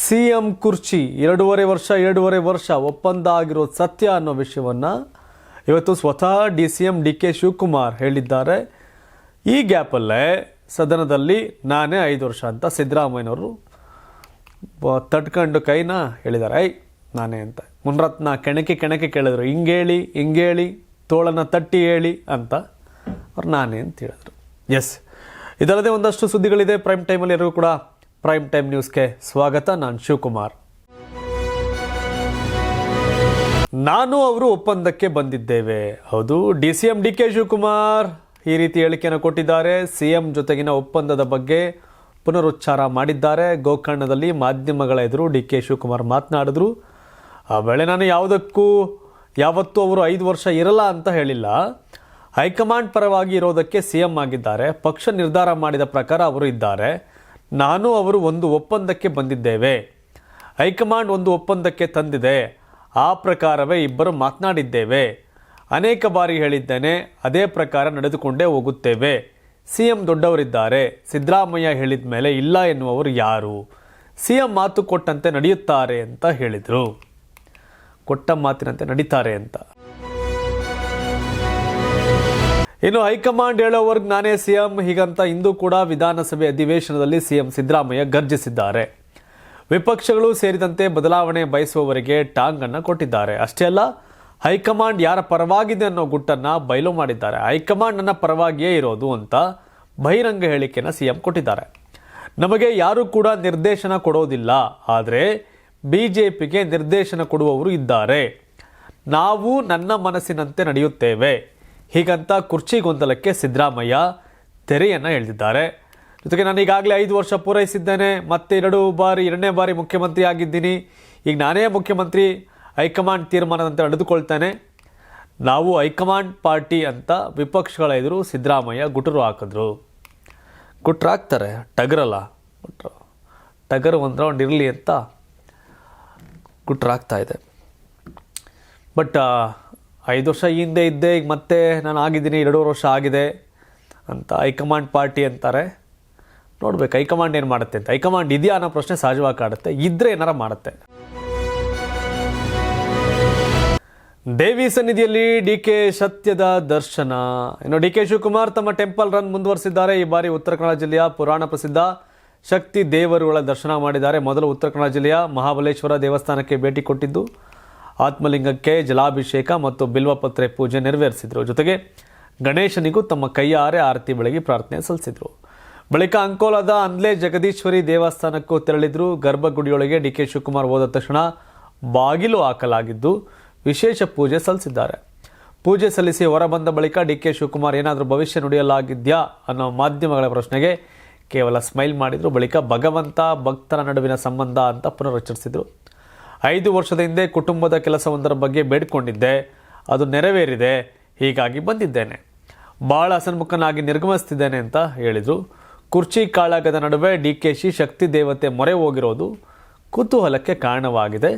CM ಕುರ್ಚಿ 2.5 ವರ್ಷ ಒಪ್ಪಂದ ಆಗಿರೋದು ಸತ್ಯ ಅನ್ನೋ ವಿಷಯವನ್ನು ಇವತ್ತು ಸ್ವತಃ DCM DK ಶಿವಕುಮಾರ್ ಹೇಳಿದ್ದಾರೆ. ಈ ಗ್ಯಾಪಲ್ಲೇ ಸದನದಲ್ಲಿ ನಾನೇ 5 ವರ್ಷ ಅಂತ ಸಿದ್ದರಾಮಯ್ಯನವರು ತಡ್ಕೊಂಡು ಕೈನ ಹೇಳಿದ್ದಾರೆ. ನಾನೇ ಅಂತ ಮುನ್ರತ್ನ ಕೆಣಕಿ ಕೇಳಿದ್ರು, ಹಿಂಗೇಳಿ ತೋಳನ್ನು ತಟ್ಟಿ ಹೇಳಿ ಅಂತ ಅವ್ರು ನಾನೇ ಅಂತ ಹೇಳಿದ್ರು. ಎಸ್, ಇದಲ್ಲದೆ ಒಂದಷ್ಟು ಸುದ್ದಿಗಳಿದೆ ಪ್ರೈಮ್ ಟೈಮಲ್ಲಿ. ಎಲ್ಲರಿಗೂ ಕೂಡ ಪ್ರೈಮ್ ಟೈಮ್ ನ್ಯೂಸ್ಗೆ ಸ್ವಾಗತ. ನಾನು ಶಿವಕುಮಾರ್. ನಾನು ಅವರು ಒಪ್ಪಂದಕ್ಕೆ ಬಂದಿದ್ದೇವೆ. ಹೌದು, DCM DK ಶಿವಕುಮಾರ್ ಈ ರೀತಿ ಹೇಳಿಕೆಯನ್ನು ಕೊಟ್ಟಿದ್ದಾರೆ. CM ಜೊತೆಗಿನ ಒಪ್ಪಂದದ ಬಗ್ಗೆ ಪುನರುಚ್ಚಾರ ಮಾಡಿದ್ದಾರೆ. ಗೋಕರ್ಣದಲ್ಲಿ ಮಾಧ್ಯಮಗಳ ಎದುರು DK ಶಿವಕುಮಾರ್ ಮಾತನಾಡಿದ್ರು. ಆ ವೇಳೆ ನಾನು ಯಾವತ್ತೂ ಅವರು 5 ವರ್ಷ ಇರಲ್ಲ ಅಂತ ಹೇಳಿಲ್ಲ. ಹೈಕಮಾಂಡ್ ಪರವಾಗಿ ಇರೋದಕ್ಕೆ CM ಆಗಿದ್ದಾರೆ. ಪಕ್ಷ ನಿರ್ಧಾರ ಮಾಡಿದ ಪ್ರಕಾರ ಅವರು ಇದ್ದಾರೆ. ನಾನು ಅವರು ಒಂದು ಒಪ್ಪಂದಕ್ಕೆ ಬಂದಿದ್ದೇವೆ. ಹೈಕಮಾಂಡ್ ಒಂದು ಒಪ್ಪಂದಕ್ಕೆ ತಂದಿದೆ. ಆ ಪ್ರಕಾರವೇ ಇಬ್ಬರು ಮಾತನಾಡಿದ್ದೇವೆ. ಅನೇಕ ಬಾರಿ ಹೇಳಿದ್ದೇನೆ, ಅದೇ ಪ್ರಕಾರ ನಡೆದುಕೊಂಡೇ ಹೋಗುತ್ತೇವೆ. CM ದೊಡ್ಡವರಿದ್ದಾರೆ. ಸಿದ್ದರಾಮಯ್ಯ ಹೇಳಿದ ಮೇಲೆ ಇಲ್ಲ ಎನ್ನುವರು ಯಾರು? CM ಮಾತು ಕೊಟ್ಟಂತೆ ನಡೆಯುತ್ತಾರೆ ಅಂತ ಹೇಳಿದರು. ಕೊಟ್ಟ ಮಾತಿನಂತೆ ನಡೀತಾರೆ ಅಂತ. ಇನ್ನು ಹೈಕಮಾಂಡ್ ಹೇಳೋವರೆಗೆ ನಾನೇ CM ಹೀಗಂತ ಇಂದು ಕೂಡ ವಿಧಾನಸಭೆ ಅಧಿವೇಶನದಲ್ಲಿ CM ಸಿದ್ದರಾಮಯ್ಯ ಗರ್ಜಿಸಿದ್ದಾರೆ. ವಿಪಕ್ಷಗಳು ಸೇರಿದಂತೆ ಬದಲಾವಣೆ ಬಯಸುವವರಿಗೆ ಟಾಂಗ್ ಅನ್ನು ಕೊಟ್ಟಿದ್ದಾರೆ. ಅಷ್ಟೇ ಅಲ್ಲ, ಹೈಕಮಾಂಡ್ ಯಾರ ಪರವಾಗಿದೆ ಅನ್ನೋ ಗುಟ್ಟನ್ನು ಬಯಲು ಮಾಡಿದ್ದಾರೆ. ಹೈಕಮಾಂಡ್ ನನ್ನ ಪರವಾಗಿಯೇ ಇರೋದು ಅಂತ ಬಹಿರಂಗ ಹೇಳಿಕೆಯನ್ನು CM ಕೊಟ್ಟಿದ್ದಾರೆ. ನಮಗೆ ಯಾರು ಕೂಡ ನಿರ್ದೇಶನ ಕೊಡೋದಿಲ್ಲ, ಆದರೆ BJPಗೆ ನಿರ್ದೇಶನ ಕೊಡುವವರು ಇದ್ದಾರೆ. ನಾವು ನನ್ನ ಮನಸ್ಸಿನಂತೆ ನಡೆಯುತ್ತೇವೆ ಹೀಗಂತ ಕುರ್ಚಿ ಗೊಂದಲಕ್ಕೆ ಸಿದ್ದರಾಮಯ್ಯ ತೆರೆಯನ್ನು ಎಳೆದಿದ್ದಾರೆ. ಜೊತೆಗೆ ನಾನು ಈಗಾಗಲೇ 5 ವರ್ಷ ಪೂರೈಸಿದ್ದೇನೆ, ಮತ್ತೆ 2ನೇ ಬಾರಿ ಮುಖ್ಯಮಂತ್ರಿ ಆಗಿದ್ದೀನಿ. ಈಗ ನಾನೇ ಮುಖ್ಯಮಂತ್ರಿ, ಹೈಕಮಾಂಡ್ ತೀರ್ಮಾನದಂತೆ ನಡೆದುಕೊಳ್ತೇನೆ. ನಾವು ಹೈಕಮಾಂಡ್ ಪಾರ್ಟಿ ಅಂತ ವಿಪಕ್ಷಗಳ ಎದುರು ಸಿದ್ದರಾಮಯ್ಯ ಗುಟುರು ಹಾಕಿದ್ರು. ಗುಟ್ರು ಹಾಕ್ತಾರೆ, ಟಗರಲ್ಲ, ಟಗರು ಒಂದು ರೌಂಡ್ ಇರಲಿ ಅಂತ ಗುಟ್ರು ಆಗ್ತಾ ಇದೆ. ಬಟ್ 5 ವರ್ಷ ಹಿಂದೆ ಇದ್ದೆ, ಈಗ ಮತ್ತೆ ನಾನು ಆಗಿದ್ದೀನಿ, 2.5 ವರ್ಷ ಆಗಿದೆ ಅಂತ ಹೈಕಮಾಂಡ್ ಪಾರ್ಟಿ ಅಂತಾರೆ. ನೋಡ್ಬೇಕು ಹೈಕಮಾಂಡ್ ಏನು ಮಾಡುತ್ತೆ ಅಂತ. ಹೈಕಮಾಂಡ್ ಇದೆಯಾ ಅನ್ನೋ ಪ್ರಶ್ನೆ ಸಹಜವಾಗಿ ಕಾಡುತ್ತೆ. ಇದ್ರೆ ಏನಾರ ಮಾಡುತ್ತೆ. ದೇವಿ ಸನ್ನಿಧಿಯಲ್ಲಿ DK ಸತ್ಯದ ದರ್ಶನ. ಇನ್ನು DK ಶಿವಕುಮಾರ್ ತಮ್ಮ ಟೆಂಪಲ್ ರನ್ ಮುಂದುವರಿಸಿದ್ದಾರೆ. ಈ ಬಾರಿ ಉತ್ತರ ಕನ್ನಡ ಜಿಲ್ಲೆಯ ಪುರಾಣ ಪ್ರಸಿದ್ಧ ಶಕ್ತಿ ದೇವರುಗಳ ದರ್ಶನ ಮಾಡಿದ್ದಾರೆ. ಮೊದಲು ಉತ್ತರ ಕನ್ನಡ ಜಿಲ್ಲೆಯ ಮಹಾಬಲೇಶ್ವರ ದೇವಸ್ಥಾನಕ್ಕೆ ಭೇಟಿ ಕೊಟ್ಟಿದ್ದು ಆತ್ಮಲಿಂಗಕ್ಕೆ ಜಲಾಭಿಷೇಕ ಮತ್ತು ಬಿಲ್ವಪತ್ರೆ ಪೂಜೆ ನೆರವೇರಿಸಿದರು. ಜೊತೆಗೆ ಗಣೇಶನಿಗೂ ತಮ್ಮ ಕೈಯಾರೆ ಆರತಿ ಬೆಳಗಿ ಪ್ರಾರ್ಥನೆ ಸಲ್ಲಿಸಿದರು. ಬಳಿಕ ಅಂಕೋಲಾದ ಅಂದ್ಲೆ ಜಗದೀಶ್ವರಿ ದೇವಸ್ಥಾನಕ್ಕೂ ತೆರಳಿದ್ರು. ಗರ್ಭಗುಡಿಯೊಳಗೆ DK ಶಿವಕುಮಾರ್ ಹೋದ ತಕ್ಷಣ ಬಾಗಿಲು ಹಾಕಲಾಗಿದ್ದು ವಿಶೇಷ ಪೂಜೆ ಸಲ್ಲಿಸಿದ್ದಾರೆ. ಪೂಜೆ ಸಲ್ಲಿಸಿ ಹೊರಬಂದ ಬಳಿಕ DK ಶಿವಕುಮಾರ್ ಏನಾದರೂ ಭವಿಷ್ಯ ನುಡಿಯಲಾಗಿದ್ಯಾ ಅನ್ನೋ ಮಾಧ್ಯಮಗಳ ಪ್ರಶ್ನೆಗೆ ಕೇವಲ ಸ್ಮೈಲ್ ಮಾಡಿದರು. ಬಳಿಕ ಭಗವಂತ ಭಕ್ತರ ನಡುವಿನ ಸಂಬಂಧ ಅಂತ ಪುನರುಚ್ಚರಿಸಿದರು. 5 ವರ್ಷದ ಹಿಂದೆ ಕುಟುಂಬದ ಕೆಲಸವೊಂದರ ಬಗ್ಗೆ ಬೇಡಿಕೊಂಡಿದ್ದೆ, ಅದು ನೆರವೇರಿದೆ, ಹೀಗಾಗಿ ಬಂದಿದ್ದೇನೆ. ಭಾಳ ಹಸನ್ಮುಖನಾಗಿ ನಿರ್ಗಮಿಸ್ತಿದ್ದೇನೆ ಅಂತ ಹೇಳಿದರು. ಕುರ್ಚಿ ಕಾಳಗದ ನಡುವೆ DKಶಿ ಶಕ್ತಿ ದೇವತೆ ಮೊರೆ ಹೋಗಿರೋದು ಕುತೂಹಲಕ್ಕೆ ಕಾರಣವಾಗಿದೆ.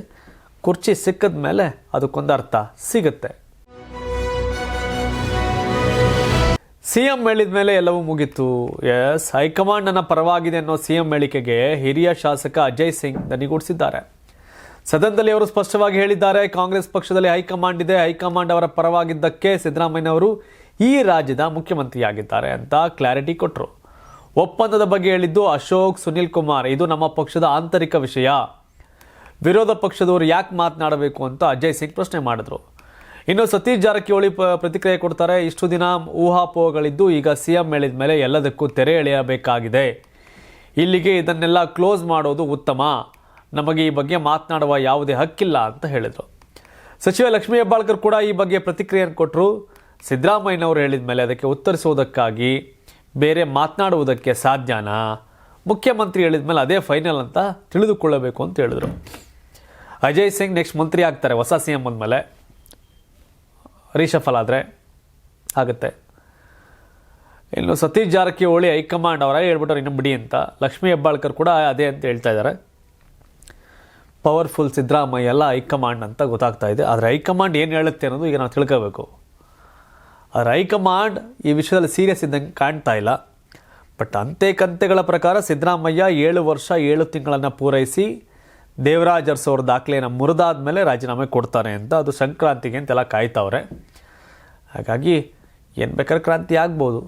ಕುರ್ಚಿ ಸಿಕ್ಕದ ಮೇಲೆ ಅದಕ್ಕೊಂದು ಅರ್ಥ ಸಿಗುತ್ತೆ. CM ಹೇಳಿದ ಮೇಲೆ ಎಲ್ಲವೂ ಮುಗಿತು. ಎಸ್, ಹೈಕಮಾಂಡ್ ನನ್ನ ಪರವಾಗಿದೆ ಅನ್ನೋ CM ಹೇಳಿಕೆಗೆ ಹಿರಿಯ ಶಾಸಕ ಅಜಯ್ ಸಿಂಗ್ ದನಿಗೂಡಿಸಿದ್ದಾರೆ. ಸದನದಲ್ಲಿ ಅವರು ಸ್ಪಷ್ಟವಾಗಿ ಹೇಳಿದ್ದಾರೆ, ಕಾಂಗ್ರೆಸ್ ಪಕ್ಷದಲ್ಲಿ ಹೈಕಮಾಂಡ್ ಇದೆ. ಹೈಕಮಾಂಡ್ ಅವರ ಪರವಾಗಿದ್ದಕ್ಕೆ ಸಿದ್ದರಾಮಯ್ಯನವರು ಈ ರಾಜ್ಯದ ಮುಖ್ಯಮಂತ್ರಿಯಾಗಿದ್ದಾರೆ ಅಂತ ಕ್ಲಾರಿಟಿ ಕೊಟ್ಟರು. ಒಪ್ಪಂದದ ಬಗ್ಗೆ ಹೇಳಿದ್ದು ಅಶೋಕ್ ಸುನಿಲ್ ಕುಮಾರ್, ಇದು ನಮ್ಮ ಪಕ್ಷದ ಆಂತರಿಕ ವಿಷಯ. ವಿರೋಧ ಪಕ್ಷದವರು ಯಾಕೆ ಮಾತನಾಡಬೇಕು ಅಂತ ಅಜಯ್ ಸಿಂಗ್ ಪ್ರಶ್ನೆ ಮಾಡಿದ್ರು. ಇನ್ನು ಸತೀಶ್ ಜಾರಕಿಹೊಳಿ ಪ್ರತಿಕ್ರಿಯೆ ಕೊಡ್ತಾರೆ. ಇಷ್ಟು ದಿನ ಊಹಾಪೋಹಗಳಿದ್ದು ಈಗ CM ಹೇಳಿದ ಮೇಲೆ ಎಲ್ಲದಕ್ಕೂ ತೆರೆ ಎಳೆಯಬೇಕಾಗಿದೆ. ಇಲ್ಲಿಗೆ ಇದನ್ನೆಲ್ಲ ಕ್ಲೋಸ್ ಮಾಡೋದು ಉತ್ತಮ. ನಮಗೆ ಈ ಬಗ್ಗೆ ಮಾತನಾಡುವ ಯಾವುದೇ ಹಕ್ಕಿಲ್ಲ ಅಂತ ಹೇಳಿದರು. ಸಚಿವ ಲಕ್ಷ್ಮೀ ಹೆಬ್ಬಾಳ್ಕರ್ ಕೂಡ ಈ ಬಗ್ಗೆ ಪ್ರತಿಕ್ರಿಯೆಯನ್ನು ಕೊಟ್ಟರು. ಸಿದ್ದರಾಮಯ್ಯನವರು ಹೇಳಿದ ಮೇಲೆ ಅದಕ್ಕೆ ಉತ್ತರಿಸುವುದಕ್ಕಾಗಿ ಬೇರೆ ಮಾತನಾಡುವುದಕ್ಕೆ ಸಾಧ್ಯನಾ? ಮುಖ್ಯಮಂತ್ರಿ ಹೇಳಿದ ಮೇಲೆ ಅದೇ ಫೈನಲ್ ಅಂತ ತಿಳಿದುಕೊಳ್ಳಬೇಕು ಅಂತ ಹೇಳಿದರು. ಅಜಯ್ ಸಿಂಗ್ ನೆಕ್ಸ್ಟ್ ಮಂತ್ರಿ ಆಗ್ತಾರೆ ಹೊಸ CM ಅಂದಮೇಲೆ. ರೀಶಫಲ್ ಆದರೆ ಆಗುತ್ತೆ. ಇನ್ನು ಸತೀಶ್ ಜಾರಕಿಹೊಳಿ ಹೈಕಮಾಂಡ್ ಅವರ ಹೇಳ್ಬಿಟ್ಟವ್ರು ಇನ್ನು ಬಿಡಿ ಅಂತ. ಲಕ್ಷ್ಮೀ ಹೆಬ್ಬಾಳ್ಕರ್ ಕೂಡ ಅದೇ ಅಂತ ಹೇಳ್ತಾ ಇದ್ದಾರೆ. ಪವರ್ಫುಲ್ ಸಿದ್ದರಾಮಯ್ಯ ಎಲ್ಲ ಹೈಕಮಾಂಡ್ ಅಂತ ಗೊತ್ತಾಗ್ತಾ ಇದೆ. ಆದರೆ ಹೈಕಮಾಂಡ್ ಏನು ಹೇಳುತ್ತೆ ಅನ್ನೋದು ಈಗ ನಾವು ತಿಳ್ಕೋಬೇಕು. ಆದರೆ ಹೈಕಮಾಂಡ್ ಈ ವಿಷಯದಲ್ಲಿ ಸೀರಿಯಸ್ ಇದ್ದಂಗೆ ಕಾಣ್ತಾ ಇಲ್ಲ. ಬಟ್ ಅಂತೆ ಕಂತೆಗಳ ಪ್ರಕಾರ ಸಿದ್ದರಾಮಯ್ಯ 7 ವರ್ಷ 7 ತಿಂಗಳನ್ನು ಪೂರೈಸಿ ದೇವರಾಜ್ ಅರಸು ಅವ್ರ ದಾಖಲೆಯನ್ನು ಮುರಿದಾದ ಮೇಲೆ ರಾಜೀನಾಮೆ ಕೊಡ್ತಾರೆ ಅಂತ, ಅದು ಸಂಕ್ರಾಂತಿಗೆ ಅಂತೆಲ್ಲ ಕಾಯ್ತವ್ರೆ. ಹಾಗಾಗಿ ಏನು ಬೇಕಾದ್ರೆ ಕ್ರಾಂತಿ ಆಗ್ಬೋದು,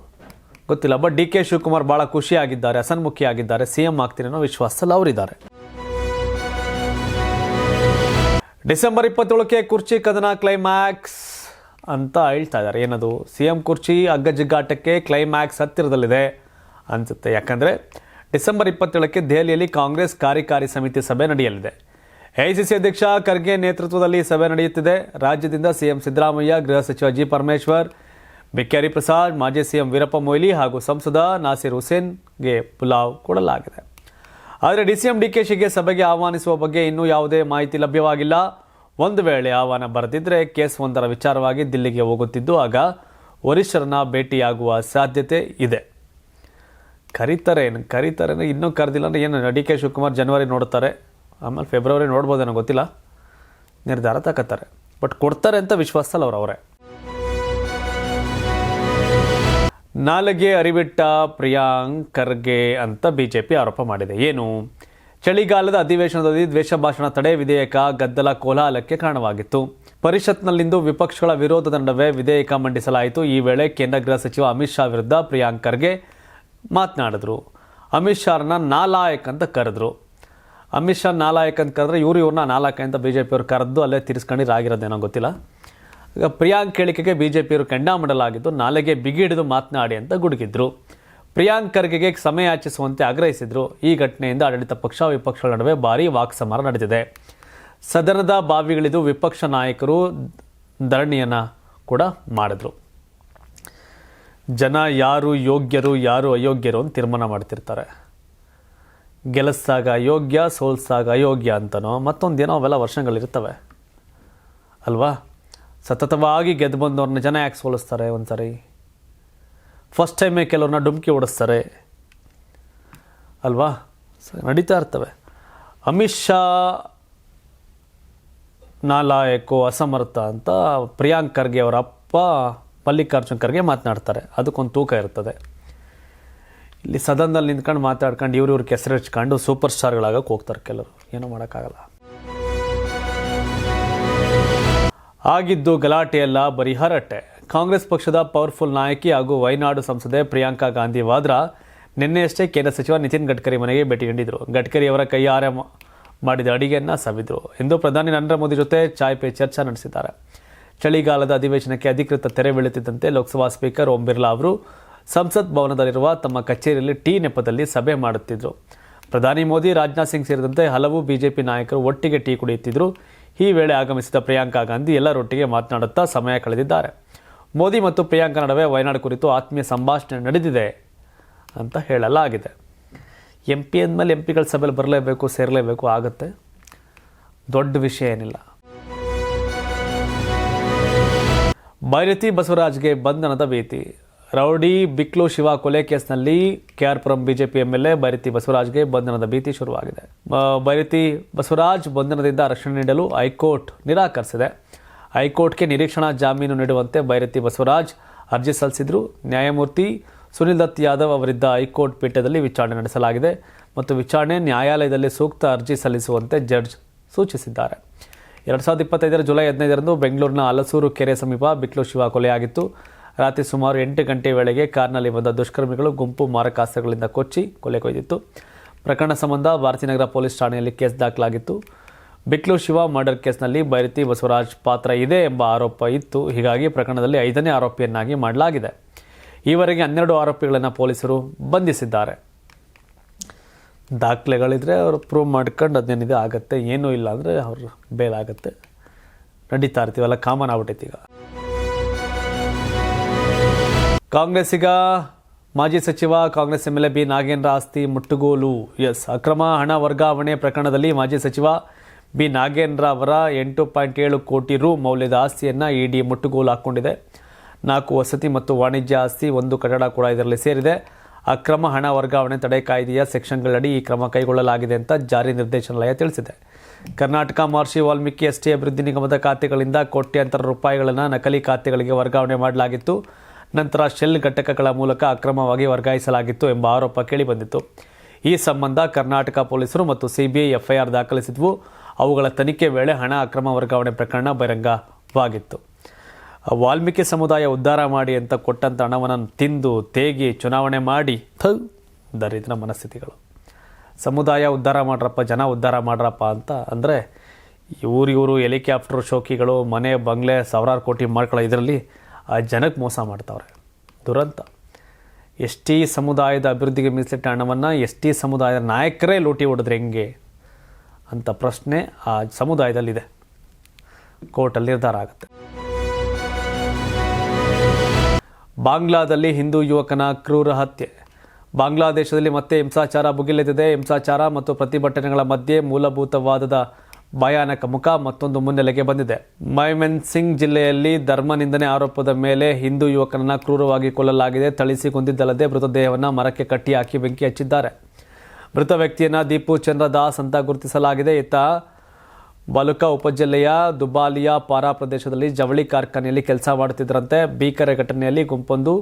ಗೊತ್ತಿಲ್ಲ. ಬಟ್ ಡಿ ಕೆ ಶಿವಕುಮಾರ್ ಭಾಳ ಖುಷಿಯಾಗಿದ್ದಾರೆ, ಹಸನ್ಮುಖಿಯಾಗಿದ್ದಾರೆ, CM ಆಗ್ತೀನಿ ಅನ್ನೋ ವಿಶ್ವಾಸದಲ್ಲಿ ಅವರಿದ್ದಾರೆ. ಡಿಸೆಂಬರ್ 27ಕ್ಕೆ ಕುರ್ಚಿ ಕದನ ಕ್ಲೈಮ್ಯಾಕ್ಸ್ ಅಂತ ಹೇಳ್ತಾ ಇದ್ದಾರೆ. ಏನದು, CM ಕುರ್ಚಿ ಅಗ್ಗಜಿಗ್ಗಾಟಕ್ಕೆ ಕ್ಲೈಮ್ಯಾಕ್ಸ್ ಹತ್ತಿರದಲ್ಲಿದೆ ಅನಿಸುತ್ತೆ. ಯಾಕಂದರೆ ಡಿಸೆಂಬರ್ 27ಕ್ಕೆ ದೆಹಲಿಯಲ್ಲಿ ಕಾಂಗ್ರೆಸ್ ಕಾರ್ಯಕಾರಿ ಸಮಿತಿ ಸಭೆ ನಡೆಯಲಿದೆ. AICC ಅಧ್ಯಕ್ಷ ಖರ್ಗೆ ನೇತೃತ್ವದಲ್ಲಿ ಸಭೆ ನಡೆಯುತ್ತಿದೆ. ರಾಜ್ಯದಿಂದ CM ಸಿದ್ದರಾಮಯ್ಯ, ಗೃಹ ಸಚಿವ G. ಪರಮೇಶ್ವರ್, BK ಹರಿಪ್ರಸಾದ್, ಮಾಜಿ CM ವೀರಪ್ಪ ಮೊಯ್ಲಿ ಹಾಗೂ ಸಂಸದ ನಾಸೀರ್ ಹುಸೇನ್ಗೆ ಪುಲಾವ್ ಕೊಡಲಾಗಿದೆ. ಆದರೆ DCM DKಶಿಗೆ ಸಭೆಗೆ ಆಹ್ವಾನಿಸುವ ಬಗ್ಗೆ ಇನ್ನೂ ಯಾವುದೇ ಮಾಹಿತಿ ಲಭ್ಯವಾಗಿಲ್ಲ. ಒಂದು ವೇಳೆ ಆಹ್ವಾನ ಬರೆದಿದ್ದರೆ ಕೇಸ್ ಒಂದರ ವಿಚಾರವಾಗಿ ದಿಲ್ಲಿಗೆ ಹೋಗುತ್ತಿದ್ದು, ಆಗ ವರಿಷ್ಠರನ್ನ ಭೇಟಿಯಾಗುವ ಸಾಧ್ಯತೆ ಇದೆ. ಕರೀತಾರೆ ಇನ್ನೂ ಕರೆದಿಲ್ಲ ಅಂದರೆ ಏನು, DK ಶಿವಕುಮಾರ್ ಜನವರಿ ನೋಡ್ತಾರೆ, ಆಮೇಲೆ ಫೆಬ್ರವರಿ ನೋಡ್ಬೋದೇನೋ ಗೊತ್ತಿಲ್ಲ, ನಿರ್ಧಾರ ತಗೋತಾರೆ. ಬಟ್ ಕೊಡ್ತಾರೆ ಅಂತ ವಿಶ್ವಾಸದಲ್ಲಿ ಅವರೇ. ನಾಲಿಗೆ ಅರಿಬಿಟ್ಟ ಪ್ರಿಯಾಂಕ್ ಖರ್ಗೆ ಅಂತ BJP ಆರೋಪ ಮಾಡಿದೆ. ಏನು, ಚಳಿಗಾಲದ ಅಧಿವೇಶನದಲ್ಲಿ ದ್ವೇಷ ಭಾಷಣ ತಡೆ ವಿಧೇಯಕ ಗದ್ದಲ ಕೋಲಾಹಲಕ್ಕೆ ಕಾರಣವಾಗಿತ್ತು. ಪರಿಷತ್ನಲ್ಲಿಂದು ವಿಪಕ್ಷಗಳ ವಿರೋಧದ ನಡುವೆ ವಿಧೇಯಕ ಮಂಡಿಸಲಾಯಿತು. ಈ ವೇಳೆ ಕೇಂದ್ರ ಗೃಹ ಸಚಿವ ಅಮಿತ್ ಶಾ ವಿರುದ್ಧ ಪ್ರಿಯಾಂಕ್ ಖರ್ಗೆ ಮಾತನಾಡಿದ್ರು. ಅಮಿತ್ ಶಾರನ್ನ ನಾಲಾಯಕ್ ಅಂತ ಕರೆದ್ರು. ಅಮಿತ್ ಶಾ ನಾಲಾಯಕ್ ಅಂತ ಕರೆದ್ರೆ ಇವ್ರನ್ನ ನಾಲಾಯಕ್ ಅಂತ BJP ಅವ್ರು ಕರೆದು ಅಲ್ಲೇ ತಿರ್ಸ್ಕೊಂಡಿರಾಗಿರೋದೇನೋ ಗೊತ್ತಿಲ್ಲ. ಈಗ ಪ್ರಿಯಾಂಕ್ ಹೇಳಿಕೆಗೆ BJಪಿಯವರು ಕೆಂಡಾಮಂಡಲಾಗಿದ್ದು, ನಾಲೆಗೆ ಬಿಗಿ ಹಿಡಿದು ಮಾತನಾಡಿ ಅಂತ ಗುಡುಗಿದ್ರು. ಪ್ರಿಯಾಂಕ್ ಖರ್ಗೆಗೆ ಸಮಯ ಯಾಚಿಸುವಂತೆ ಆಗ್ರಹಿಸಿದ್ರು. ಈ ಘಟನೆಯಿಂದ ಆಡಳಿತ ಪಕ್ಷ ವಿಪಕ್ಷಗಳ ನಡುವೆ ಭಾರೀ ವಾಕ್ಸಮರ ನಡೆದಿದೆ. ಸದನದ ಬಾವಿಗಿಳಿದು ವಿಪಕ್ಷ ನಾಯಕರು ಧರಣಿಯನ್ನು ಕೂಡ ಮಾಡಿದ್ರು. ಜನ ಯಾರು ಯೋಗ್ಯರು ಯಾರು ಅಯೋಗ್ಯರು ಅಂತ ತೀರ್ಮಾನ ಮಾಡ್ತಿರ್ತಾರೆ. ಗೆಲ್ಲಿಸಿದಾಗ ಅಯೋಗ್ಯ, ಸೋಲ್ಸಾಗ ಅಯೋಗ್ಯ ಅಂತನೋ ಮತ್ತೊಂದೇನೋ ಅವೆಲ್ಲ ವರ್ಷಗಳಿರ್ತವೆ ಅಲ್ವಾ. ಸತತವಾಗಿ ಗೆದ್ದು ಬಂದವ್ರನ್ನ ಜನ ಯಾಕೆ ಸೋಲಿಸ್ತಾರೆ? ಒಂದ್ಸರಿ ಫಸ್ಟ್ ಟೈಮೇ ಕೆಲವ್ರನ್ನ ಡುಮ್ಕಿ ಓಡಿಸ್ತಾರೆ ಅಲ್ವಾ, ನಡೀತಾ ಇರ್ತವೆ. ಅಮಿತ್ ಶಾ ನಾಲಾಯಕು, ಅಸಮರ್ಥ ಅಂತ ಪ್ರಿಯಾಂಕ್ ಖರ್ಗೆ ಅವರ ಅಪ್ಪ ಮಲ್ಲಿಕಾರ್ಜುನ್ ಖರ್ಗೆ ಮಾತನಾಡ್ತಾರೆ. ಅದಕ್ಕೊಂದು ತೂಕ ಇರ್ತದೆ. ಇಲ್ಲಿ ಸದನದಲ್ಲಿ ನಿಂತ್ಕೊಂಡು ಮಾತಾಡ್ಕೊಂಡು ಇವ್ರ ಕೆಸರು ಹಚ್ಕೊಂಡು ಸೂಪರ್ ಸ್ಟಾರ್ಗಳಾಗಕ್ಕೆ ಹೋಗ್ತಾರೆ ಕೆಲವರು. ಏನೂ ಮಾಡೋಕ್ಕಾಗಲ್ಲ. ಆಗಿದ್ದು ಗಲಾಟೆಯಲ್ಲ, ಬರೀ ಹರಟೆ. ಕಾಂಗ್ರೆಸ್ ಪಕ್ಷದ ಪವರ್ಫುಲ್ ನಾಯಕಿ ಹಾಗೂ ವಯನಾಡು ಸಂಸದೆ ಪ್ರಿಯಾಂಕಾ ಗಾಂಧಿ ವಾದ್ರಾ ನಿನ್ನೆಯಷ್ಟೇ ಕೇಂದ್ರ ಸಚಿವ ನಿತಿನ್ ಗಡ್ಕರಿ ಮನೆಗೆ ಭೇಟಿ ನೀಡಿದರು. ಗಡ್ಕರಿ ಅವರ ಕೈಯಾರೆ ಮಾಡಿದ ಅಡಿಗೆಯನ್ನು ಸವಿದ್ರು. ಇಂದು ಪ್ರಧಾನಿ ನರೇಂದ್ರ ಮೋದಿ ಜೊತೆ ಚಾಯ್ ಪೇ ಚರ್ಚೆ ನಡೆಸಿದ್ದಾರೆ. ಚಳಿಗಾಲದ ಅಧಿವೇಶನಕ್ಕೆ ಅಧಿಕೃತ ತೆರೆ ಬೀಳುತ್ತಿದ್ದಂತೆ ಲೋಕಸಭಾ ಸ್ಪೀಕರ್ ಓಂ ಬಿರ್ಲಾ ಅವರು ಸಂಸತ್ ಭವನದಲ್ಲಿರುವ ತಮ್ಮ ಕಚೇರಿಯಲ್ಲಿ ಟೀ ನೆಪದಲ್ಲಿ ಸಭೆ ಮಾಡುತ್ತಿದ್ದರು. ಪ್ರಧಾನಿ ಮೋದಿ, ರಾಜನಾಥ್ ಸಿಂಗ್ ಸೇರಿದಂತೆ ಹಲವು BJP ನಾಯಕರು ಒಟ್ಟಿಗೆ ಟೀ ಕುಡಿಯುತ್ತಿದ್ದರು. ಈ ವೇಳೆ ಆಗಮಿಸಿದ ಪ್ರಿಯಾಂಕಾ ಗಾಂಧಿ ಎಲ್ಲರೊಟ್ಟಿಗೆ ಮಾತನಾಡುತ್ತಾ ಸಮಯ ಕಳೆದಿದ್ದಾರೆ. ಮೋದಿ ಮತ್ತು ಪ್ರಿಯಾಂಕಾ ನಡುವೆ ವಯನಾಡು ಕುರಿತು ಆತ್ಮೀಯ ಸಂಭಾಷಣೆ ನಡೆದಿದೆ ಅಂತ ಹೇಳಲಾಗಿದೆ. MP ಅಂದಮೇಲೆ MPಗಳ ಸಭೆಯಲ್ಲಿ ಬರಲೇಬೇಕು, ಸೇರಲೇಬೇಕು, ಆಗುತ್ತೆ. ದೊಡ್ಡ ವಿಷಯ ಏನಿಲ್ಲ. ಬೈರತಿ ಬಸವರಾಜ್ಗೆ ಬಂಧನದ ಭೀತಿ. ರೌಡಿ ಬಿಕ್ಲು ಶಿವ ಕೊಲೆ ಕೇಸ್ನಲ್ಲಿ KR Puram BJP MLA Byrathi ಬಸವರಾಜ್ಗೆ ಬಂಧನದ ಭೀತಿ ಶುರುವಾಗಿದೆ. ಬೈರತಿ ಬಸವರಾಜ್ ಬಂಧನದಿಂದ ರಕ್ಷಣೆ ನೀಡಲು ಹೈಕೋರ್ಟ್ ನಿರಾಕರಿಸಿದೆ. ಹೈಕೋರ್ಟ್ಗೆ ನಿರೀಕ್ಷಣಾ ಜಾಮೀನು ನೀಡುವಂತೆ ಬೈರತಿ ಬಸವರಾಜ್ ಅರ್ಜಿ ಸಲ್ಲಿಸಿದ್ರು. ನ್ಯಾಯಮೂರ್ತಿ ಸುನಿಲ್ ದತ್ ಯಾದವ್ ಅವರಿದ್ದ ಹೈಕೋರ್ಟ್ ಪೀಠದಲ್ಲಿ ವಿಚಾರಣೆ ನಡೆಸಲಾಗಿದೆ ಮತ್ತು ವಿಚಾರಣೆ ನ್ಯಾಯಾಲಯದಲ್ಲಿ ಸೂಕ್ತ ಅರ್ಜಿ ಸಲ್ಲಿಸುವಂತೆ ಜಡ್ಜ್ ಸೂಚಿಸಿದ್ದಾರೆ. 2025 ಜುಲೈ 15ರಂದು ಬೆಂಗಳೂರಿನ ಹಲಸೂರು ಕೆರೆ ಸಮೀಪ ಬಿಕ್ಲು ಶಿವ ಕೊಲೆಯಾಗಿತ್ತು. ರಾತ್ರಿ ಸುಮಾರು 8 ಗಂಟೆ ವೇಳೆಗೆ ಕಾರ್ನಲ್ಲಿ ಬಂದ ದುಷ್ಕರ್ಮಿಗಳು ಗುಂಪು ಮಾರಕಾಸ್ತ್ರಗಳಿಂದ ಕೊಚ್ಚಿ ಕೊಲೆಗೈದಿತ್ತು. ಪ್ರಕರಣ ಸಂಬಂಧ ಭಾರತೀನಗರ ಪೊಲೀಸ್ ಠಾಣೆಯಲ್ಲಿ ಕೇಸ್ ದಾಖಲಾಗಿತ್ತು. ಬಿಕ್ಲು ಶಿವ ಮರ್ಡರ್ ಕೇಸ್ನಲ್ಲಿ ಬೈರತಿ ಬಸವರಾಜ್ ಪಾತ್ರ ಇದೆ ಎಂಬ ಆರೋಪ ಇತ್ತು. ಹೀಗಾಗಿ ಪ್ರಕರಣದಲ್ಲಿ 5ನೇ ಆರೋಪಿಯನ್ನಾಗಿ ಮಾಡಲಾಗಿದೆ. ಈವರೆಗೆ 12 ಆರೋಪಿಗಳನ್ನು ಪೊಲೀಸರು ಬಂಧಿಸಿದ್ದಾರೆ. ದಾಖಲೆಗಳಿದ್ರೆ ಅವರು ಪ್ರೂವ್ ಮಾಡ್ಕೊಂಡು ಅದೇನಿದೆ ಆಗುತ್ತೆ. ಏನೂ ಇಲ್ಲ ಅಂದರೆ ಅವ್ರು ಬೇಲಾಗುತ್ತೆ. ನಡೀತಾ ಇರ್ತೀವಲ್ಲ, ಕಾಮನ್ ಆಗ್ಬಿಟ್ಟೈತಿ. ಈಗ ಕಾಂಗ್ರೆಸ್ಸಿಗ ಮಾಜಿ ಸಚಿವ ಕಾಂಗ್ರೆಸ್ MLA ಬಿ ನಾಗೇಂದ್ರ ಆಸ್ತಿ ಮುಟ್ಟುಗೋಲು. ಅಕ್ರಮ ಹಣ ವರ್ಗಾವಣೆ ಪ್ರಕರಣದಲ್ಲಿ ಮಾಜಿ ಸಚಿವ ಬಿ ನಾಗೇಂದ್ರ ಅವರ 8.7 ಕೋಟಿ ರು ಮೌಲ್ಯದ ಆಸ್ತಿಯನ್ನು ED ಮುಟ್ಟುಗೋಲು ಹಾಕ್ಕೊಂಡಿದೆ. 4 ವಸತಿ ಮತ್ತು ವಾಣಿಜ್ಯ ಆಸ್ತಿ, 1 ಕಟ್ಟಡ ಕೂಡ ಇದರಲ್ಲಿ ಸೇರಿದೆ. ಅಕ್ರಮ ಹಣ ವರ್ಗಾವಣೆ ತಡೆ ಕಾಯ್ದೆಯ ಸೆಕ್ಷನ್ಗಳಡಿ ಈ ಕ್ರಮ ಕೈಗೊಳ್ಳಲಾಗಿದೆ ಅಂತ ಜಾರಿ ನಿರ್ದೇಶನಾಲಯ ತಿಳಿಸಿದೆ. ಕರ್ನಾಟಕ ಮಹರ್ಷಿ ವಾಲ್ಮೀಕಿ ಎಸ್ಟಿ ಅಭಿವೃದ್ಧಿ ನಿಗಮದ ಖಾತೆಗಳಿಂದ ಕೋಟ್ಯಾಂತರ ರೂಪಾಯಿಗಳನ್ನು ನಕಲಿ ಖಾತೆಗಳಿಗೆ ವರ್ಗಾವಣೆ ಮಾಡಲಾಗಿತ್ತು. ನಂತರ ಶೆಲ್ ಘಟಕಗಳ ಮೂಲಕ ಅಕ್ರಮವಾಗಿ ವರ್ಗಾಯಿಸಲಾಗಿತ್ತು ಎಂಬ ಆರೋಪ ಕೇಳಿಬಂದಿತ್ತು. ಈ ಸಂಬಂಧ ಕರ್ನಾಟಕ ಪೊಲೀಸರು ಮತ್ತು ಸಿಬಿಐ ಎಫ್ಐಆರ್ ದಾಖಲಿಸಿದ್ವು. ಅವುಗಳ ತನಿಖೆ ವೇಳೆ ಹಣ ಅಕ್ರಮ ವರ್ಗಾವಣೆ ಪ್ರಕರಣ ಬಹಿರಂಗವಾಗಿತ್ತು. ವಾಲ್ಮೀಕಿ ಸಮುದಾಯ ಉದ್ಧಾರ ಮಾಡಿ ಅಂತ ಕೊಟ್ಟಂಥ ಹಣವನ್ನು ತಿಂದು ತೇಗಿ ಚುನಾವಣೆ ಮಾಡಿ ದರಿದ್ರ ಮನಸ್ಥಿತಿಗಳು. ಸಮುದಾಯ ಉದ್ಧಾರ ಮಾಡ್ರಪ್ಪ, ಜನ ಉದ್ಧಾರ ಮಾಡ್ರಪ್ಪ ಅಂತ ಅಂದರೆ ಇವರು ಹೆಲಿಕಾಪ್ಟರ್ ಶೋಕಿಗಳು, ಮನೆ ಬಂಗ್ಲೆ ಸಾವಿರಾರು ಕೋಟಿ ಮಾಡ್ಕೊಳ್ಳೋ ಇದರಲ್ಲಿ ಆ ಜನಕ್ಕೆ ಮೋಸ ಮಾಡ್ತಾವ್ರೆ. ದುರಂತ. ಎಸ್ ಟಿ ಸಮುದಾಯದ ಅಭಿವೃದ್ಧಿಗೆ ಮೀಸಲಿಟ್ಟ ಹಣವನ್ನು ಎಸ್ ಟಿ ಸಮುದಾಯದ ನಾಯಕರೇ ಲೂಟಿ ಹೊಡೆದ್ರೆ ಹೆಂಗೆ ಅಂತ ಪ್ರಶ್ನೆ ಆ ಸಮುದಾಯದಲ್ಲಿದೆ. ಕೋರ್ಟಲ್ಲಿ ನಿರ್ಧಾರ ಆಗುತ್ತೆ. ಬಾಂಗ್ಲಾದಲ್ಲಿ ಹಿಂದೂ ಯುವಕನ ಕ್ರೂರ ಹತ್ಯೆ. ಬಾಂಗ್ಲಾದೇಶದಲ್ಲಿ ಮತ್ತೆ ಹಿಂಸಾಚಾರ ಭುಗಿಲೆದ್ದಿದೆ. ಹಿಂಸಾಚಾರ ಮತ್ತು ಪ್ರತಿಭಟನೆಗಳ ಮಧ್ಯೆ ಮೂಲಭೂತವಾದದ ಭಯಾನಕ ಮುಖ ಮತ್ತೊಂದು ಮುನ್ನೆಲೆಗೆ ಬಂದಿದೆ. ಮೈಮೆನ್ಸಿಂಗ್ ಜಿಲ್ಲೆಯಲ್ಲಿ ಧರ್ಮ ನಿಂದನೆ ಆರೋಪದ ಮೇಲೆ ಹಿಂದೂ ಯುವಕನನ್ನು ಕ್ರೂರವಾಗಿ ಕೊಲ್ಲಲಾಗಿದೆ. ಥಳಿಸಿ ಕೊಂದಿದ್ದಲ್ಲದೆ ಮೃತದೇಹವನ್ನು ಮರಕ್ಕೆ ಕಟ್ಟಿ ಹಾಕಿ ಬೆಂಕಿ ಹಚ್ಚಿದ್ದಾರೆ. ಮೃತ ವ್ಯಕ್ತಿಯನ್ನು ದೀಪು ಚಂದ್ರ ದಾಸ್ ಅಂತ ಗುರುತಿಸಲಾಗಿದೆ. ಈತ ಬಲುಕಾ ಉಪಜಿಲ್ಲೆಯ ದುಬಾಲಿಯಾ ಪಾರಾ ಪ್ರದೇಶದಲ್ಲಿ ಜವಳಿ ಕಾರ್ಖಾನೆಯಲ್ಲಿ ಕೆಲಸ ಮಾಡುತ್ತಿದ್ದರಂತೆ. ಭೀಕರ ಘಟನೆಯಲ್ಲಿ ಗುಂಪೊಂದು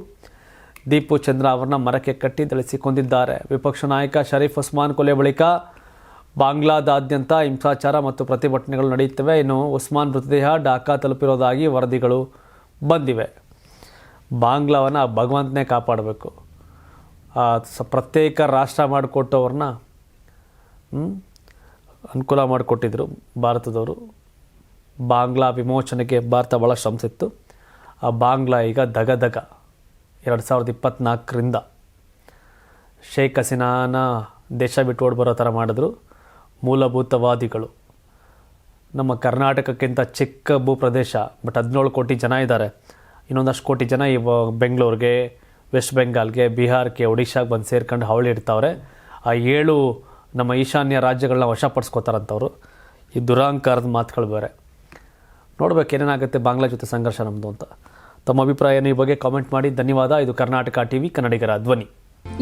ದೀಪು ಚಂದ್ರ ಅವರನ್ನ ಮರಕ್ಕೆ ಕಟ್ಟಿ ಥಳಿಸಿ ಕೊಂದಿದ್ದಾರೆ. ವಿಪಕ್ಷ ನಾಯಕ ಶರೀಫ್ ಉಸ್ಮಾನ್ ಕೊಲೆ ಬಳಿಕ ಬಾಂಗ್ಲಾದಾದ್ಯಂತ ಹಿಂಸಾಚಾರ ಮತ್ತು ಪ್ರತಿಭಟನೆಗಳು ನಡೆಯುತ್ತವೆ. ಇನ್ನು ಉಸ್ಮಾನ್ ಮೃತದೇಹ ಢಾಕಾ ತಲುಪಿರೋದಾಗಿ ವರದಿಗಳು ಬಂದಿವೆ. ಬಾಂಗ್ಲಾವನ್ನು ಭಗವಂತನೇ ಕಾಪಾಡಬೇಕು. ಪ್ರತ್ಯೇಕ ರಾಷ್ಟ್ರ ಮಾಡಿಕೊಟ್ಟವ್ರನ್ನ ಅನುಕೂಲ ಮಾಡಿಕೊಟ್ಟಿದ್ರು ಭಾರತದವರು. ಬಾಂಗ್ಲಾ ವಿಮೋಚನೆಗೆ ಭಾರತ ಭಾಳ ಶ್ರಮಿಸಿತ್ತು. ಆ ಬಾಂಗ್ಲಾ ಈಗ ದಗದಗ 2024ರಿಂದ ಶೇಖ್ ಹಸೀನಾನ ದೇಶ ಬಿಟ್ಟು ಓಡಿ ಬರೋ ಥರ ಮಾಡಿದ್ರು ಮೂಲಭೂತವಾದಿಗಳು. ನಮ್ಮ ಕರ್ನಾಟಕಕ್ಕಿಂತ ಚಿಕ್ಕ ಭೂಪ್ರದೇಶ, ಬಟ್ 17 ಕೋಟಿ ಜನ ಇದ್ದಾರೆ. ಇನ್ನೊಂದಷ್ಟು ಕೋಟಿ ಜನ ಬೆಂಗಳೂರಿಗೆ, ವೆಸ್ಟ್ ಬೆಂಗಾಲ್ಗೆ, ಬಿಹಾರ್ಗೆ, ಒಡಿಶಾಗೆ ಬಂದು ಸೇರ್ಕೊಂಡು ಹಾವಳಿ ಇಡ್ತಾವ್ರೆ. ಆ 7 ನಮ್ಮ ಈಶಾನ್ಯ ರಾಜ್ಯಗಳನ್ನ ವಶಪಡಿಸ್ಕೋತಾರಂಥವ್ರು. ಈ ದುರಾಂಕಾರದ ಮಾತುಗಳು ಬೇರೆ. ನೋಡ್ಬೇಕು ಏನೇನಾಗುತ್ತೆ ಬಾಂಗ್ಲಾ ಜೊತೆ ಸಂಘರ್ಷ ನಮ್ಮದು ಅಂತ. ತಮ್ಮ ಅಭಿಪ್ರಾಯನ ಈ ಬಗ್ಗೆ ಕಾಮೆಂಟ್ ಮಾಡಿ. ಧನ್ಯವಾದ. ಇದು ಕರ್ನಾಟಕ ಟಿವಿ, ಕನ್ನಡಿಗರ ಧ್ವನಿ.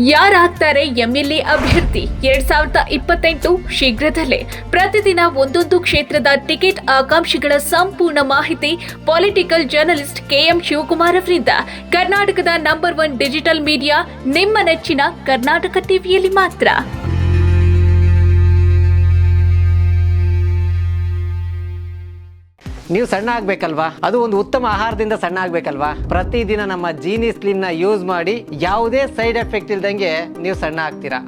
ಯಾರಾಗ್ತಾರೆ ಎಂಎಲ್ಎ ಅಭ್ಯರ್ಥಿ 2028 ಶೀಘ್ರದಲ್ಲೇ. ಪ್ರತಿದಿನ ಒಂದೊಂದು ಕ್ಷೇತ್ರದ ಟಿಕೆಟ್ ಆಕಾಂಕ್ಷಿಗಳ ಸಂಪೂರ್ಣ ಮಾಹಿತಿ ಪೊಲಿಟಿಕಲ್ ಜರ್ನಲಿಸ್ಟ್ KM ಶಿವಕುಮಾರ್ ಅವರಿಂದ. ಕರ್ನಾಟಕದ ನಂಬರ್ 1 ಡಿಜಿಟಲ್ ಮೀಡಿಯಾ ನಿಮ್ಮ ನೆಚ್ಚಿನ ಕರ್ನಾಟಕ ಟಿವಿಯಲ್ಲಿ ಮಾತ್ರ. ನೀವು ಸಣ್ಣ ಆಗ್ಬೇಕಲ್ವಾ? ಅದು ಒಂದು ಉತ್ತಮ ಆಹಾರದಿಂದ ಸಣ್ಣ ಆಗ್ಬೇಕಲ್ವಾ? ಪ್ರತಿದಿನ ನಮ್ಮ ಜೀನಿ ಸ್ಲಿಮ್ ನ ಯೂಸ್ ಮಾಡಿ ಯಾವುದೇ ಸೈಡ್ ಎಫೆಕ್ಟ್ ಇಲ್ದಂಗೆ ನೀವು ಸಣ್ಣ ಆಗ್ತೀರಾ.